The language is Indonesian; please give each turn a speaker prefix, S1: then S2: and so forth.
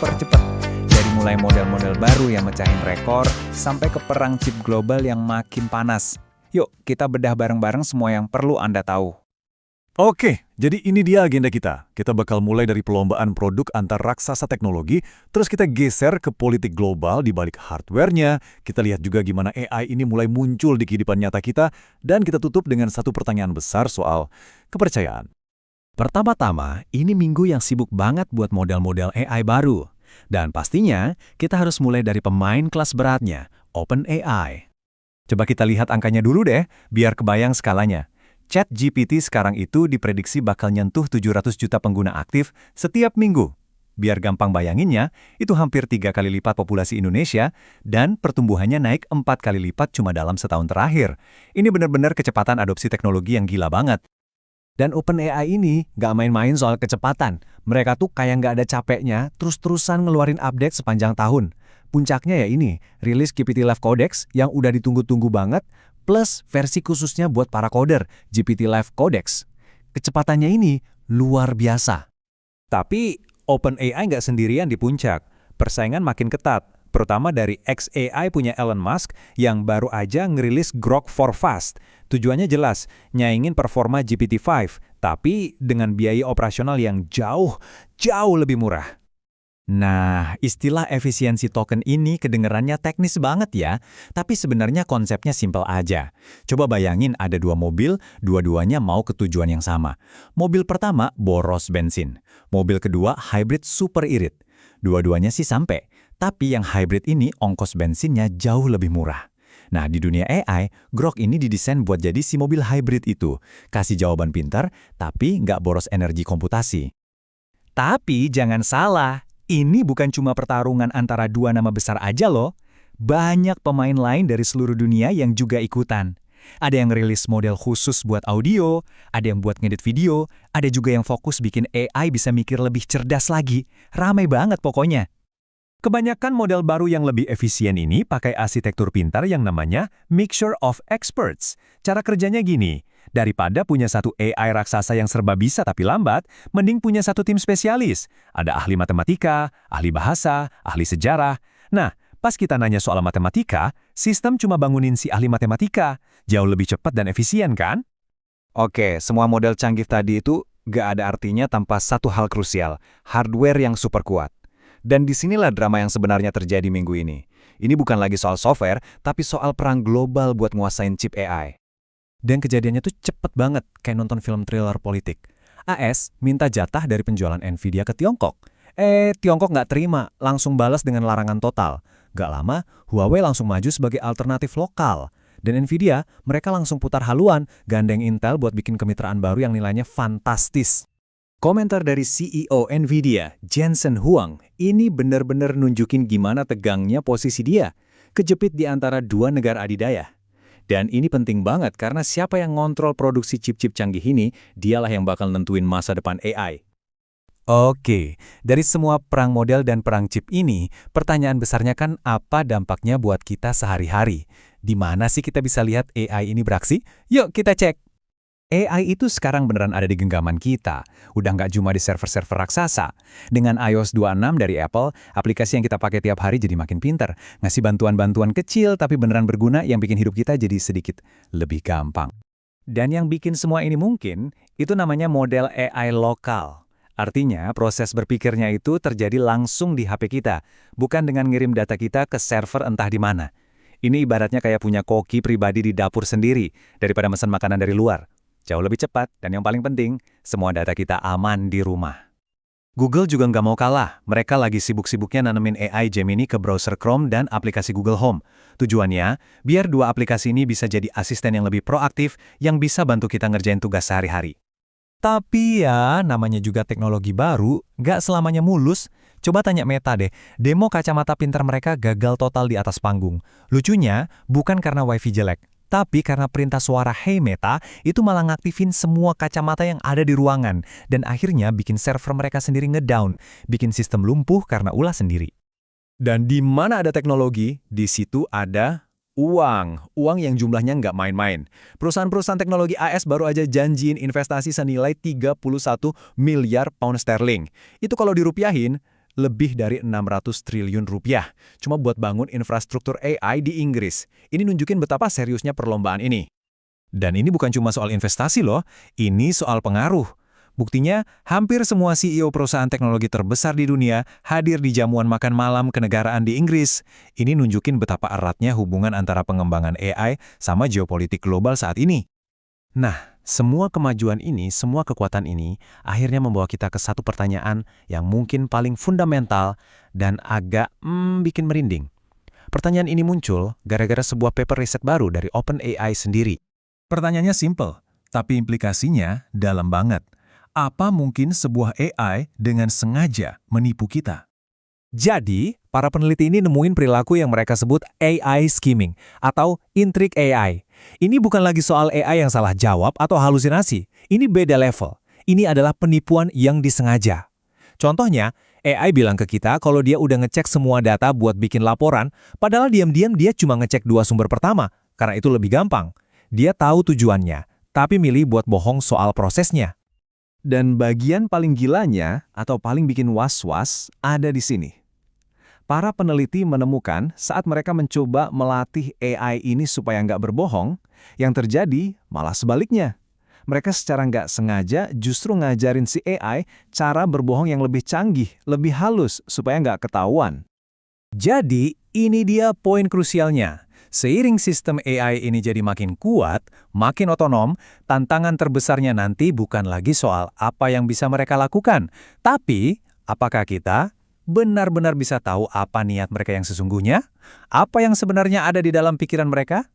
S1: super cepat. Dari mulai model-model baru yang mecahin rekor, sampai ke perang chip global yang makin panas. Yuk, kita bedah bareng-bareng semua yang perlu Anda tahu.
S2: Oke, jadi ini dia agenda kita. Kita bakal mulai dari perlombaan produk antar raksasa teknologi, terus kita geser ke politik global di balik hardware-nya. Kita lihat juga gimana AI ini mulai muncul di kehidupan nyata kita, dan kita tutup dengan satu pertanyaan besar soal kepercayaan.
S3: Pertama-tama, ini minggu yang sibuk banget buat model-model AI baru. Dan pastinya, kita harus mulai dari pemain kelas beratnya, OpenAI. Coba kita lihat angkanya dulu deh, biar kebayang skalanya. ChatGPT sekarang itu diprediksi bakal nyentuh 700 juta pengguna aktif setiap minggu. Biar gampang bayanginnya, itu hampir 3 kali lipat populasi Indonesia dan pertumbuhannya naik 4 kali lipat cuma dalam setahun terakhir. Ini benar-benar kecepatan adopsi teknologi yang gila banget. Dan OpenAI ini nggak main-main soal kecepatan. Mereka tuh kayak nggak ada capeknya, terus-terusan ngeluarin update sepanjang tahun. Puncaknya ya ini, rilis GPT-5 Codex yang udah ditunggu-tunggu banget, plus versi khususnya buat para coder, GPT-5 Codex. Kecepatannya ini luar biasa.
S1: Tapi OpenAI nggak sendirian di puncak. Persaingan makin ketat, terutama dari xAI punya Elon Musk yang baru aja ngerilis Grok 4 Fast. Tujuannya jelas, nyaingin performa GPT-5, tapi dengan biaya operasional yang jauh lebih murah.
S3: Nah, istilah efisiensi token ini kedengerannya teknis banget ya, tapi sebenarnya konsepnya simpel aja. Coba bayangin ada dua mobil, dua-duanya mau ke tujuan yang sama. Mobil pertama boros bensin, mobil kedua hybrid super irit. Dua-duanya sih sampai, tapi yang hybrid ini ongkos bensinnya jauh lebih murah. Nah, di dunia AI, Grok ini didesain buat jadi si mobil hybrid itu. Kasih jawaban pintar, tapi nggak boros energi komputasi.
S1: Tapi jangan salah, ini bukan cuma pertarungan antara dua nama besar aja loh. Banyak pemain lain dari seluruh dunia yang juga ikutan. Ada yang rilis model khusus buat audio, ada yang buat ngedit video, ada juga yang fokus bikin AI bisa mikir lebih cerdas lagi. Ramai banget pokoknya. Kebanyakan model baru yang lebih efisien ini pakai arsitektur pintar yang namanya Mixture of Experts. Cara kerjanya gini, daripada punya satu AI raksasa yang serba bisa tapi lambat, mending punya satu tim spesialis. Ada ahli matematika, ahli bahasa, ahli sejarah. Nah, pas kita nanya soal matematika, sistem cuma bangunin si ahli matematika. Jauh lebih cepat dan efisien kan? Oke, semua model canggih tadi itu gak ada artinya tanpa satu hal krusial, hardware yang super kuat. Dan disinilah drama yang sebenarnya terjadi minggu ini. Ini bukan lagi soal software, tapi soal perang global buat nguasain chip AI.
S3: Dan kejadiannya tuh cepet banget, kayak nonton film thriller politik. AS minta jatah dari penjualan Nvidia ke Tiongkok. Tiongkok nggak terima, langsung balas dengan larangan total. Gak lama, Huawei langsung maju sebagai alternatif lokal. Dan Nvidia, mereka langsung putar haluan, gandeng Intel buat bikin kemitraan baru yang nilainya fantastis. Komentar dari CEO Nvidia, Jensen Huang, ini benar-benar nunjukin gimana tegangnya posisi dia, kejepit di antara dua negara adidaya. Dan ini penting banget karena siapa yang ngontrol produksi chip-chip canggih ini, dialah yang bakal nentuin masa depan AI. Oke, dari semua perang model dan perang chip ini, pertanyaan besarnya kan apa dampaknya buat kita sehari-hari? Di mana sih kita bisa lihat AI ini beraksi? Yuk kita cek! AI itu sekarang beneran ada di genggaman kita. Udah nggak cuma di server-server raksasa. Dengan iOS 26 dari Apple, aplikasi yang kita pakai tiap hari jadi makin pinter. Ngasih bantuan-bantuan kecil tapi beneran berguna yang bikin hidup kita jadi sedikit lebih gampang. Dan yang bikin semua ini mungkin, itu namanya model AI lokal. Artinya, proses berpikirnya itu terjadi langsung di HP kita, bukan dengan ngirim data kita ke server entah di mana. Ini ibaratnya kayak punya koki pribadi di dapur sendiri, daripada pesan makanan dari luar. Jauh lebih cepat, dan yang paling penting, semua data kita aman di rumah. Google juga nggak mau kalah. Mereka lagi sibuk-sibuknya nanemin AI Gemini ke browser Chrome dan aplikasi Google Home. Tujuannya, biar dua aplikasi ini bisa jadi asisten yang lebih proaktif yang bisa bantu kita ngerjain tugas sehari-hari. Tapi ya, namanya juga teknologi baru, nggak selamanya mulus. Coba tanya Meta deh, demo kacamata pintar mereka gagal total di atas panggung. Lucunya, bukan karena wifi jelek. Tapi karena perintah suara Hey Meta, itu malah ngaktifin semua kacamata yang ada di ruangan. Dan akhirnya bikin server mereka sendiri ngedown, bikin sistem lumpuh karena ulah sendiri. Dan di mana ada teknologi, di situ ada uang. Uang yang jumlahnya nggak main-main. Perusahaan-perusahaan teknologi AS baru aja janjiin investasi senilai 31 miliar pound sterling. Itu kalau dirupiahin, lebih dari 600 triliun rupiah cuma buat bangun infrastruktur AI di Inggris. Ini nunjukin betapa seriusnya perlombaan ini.
S1: Dan ini bukan cuma soal investasi loh, ini soal pengaruh. Buktinya, hampir semua CEO perusahaan teknologi terbesar di dunia hadir di jamuan makan malam kenegaraan di Inggris. Ini nunjukin betapa eratnya hubungan antara pengembangan AI sama geopolitik global saat ini.
S3: Nah, semua kemajuan ini, semua kekuatan ini, akhirnya membawa kita ke satu pertanyaan yang mungkin paling fundamental dan agak bikin merinding. Pertanyaan ini muncul gara-gara sebuah paper riset baru dari OpenAI sendiri.
S1: Pertanyaannya simple, tapi implikasinya dalam banget. Apa mungkin sebuah AI dengan sengaja menipu kita? Jadi, para peneliti ini nemuin perilaku yang mereka sebut AI skimming atau intrik AI. Ini bukan lagi soal AI yang salah jawab atau halusinasi. Ini beda level. Ini adalah penipuan yang disengaja. Contohnya, AI bilang ke kita kalau dia udah ngecek semua data buat bikin laporan, padahal diam-diam dia cuma ngecek 2 sumber pertama, karena itu lebih gampang. Dia tahu tujuannya, tapi milih buat bohong soal prosesnya. Dan bagian paling gilanya atau paling bikin was-was ada di sini. Para peneliti menemukan saat mereka mencoba melatih AI ini supaya nggak berbohong, yang terjadi malah sebaliknya. Mereka secara nggak sengaja justru ngajarin si AI cara berbohong yang lebih canggih, lebih halus supaya nggak ketahuan. Jadi, ini dia poin krusialnya. Seiring sistem AI ini jadi makin kuat, makin otonom, tantangan terbesarnya nanti bukan lagi soal apa yang bisa mereka lakukan, tapi apakah kita benar-benar bisa tahu apa niat mereka yang sesungguhnya? Apa yang sebenarnya ada di dalam pikiran mereka?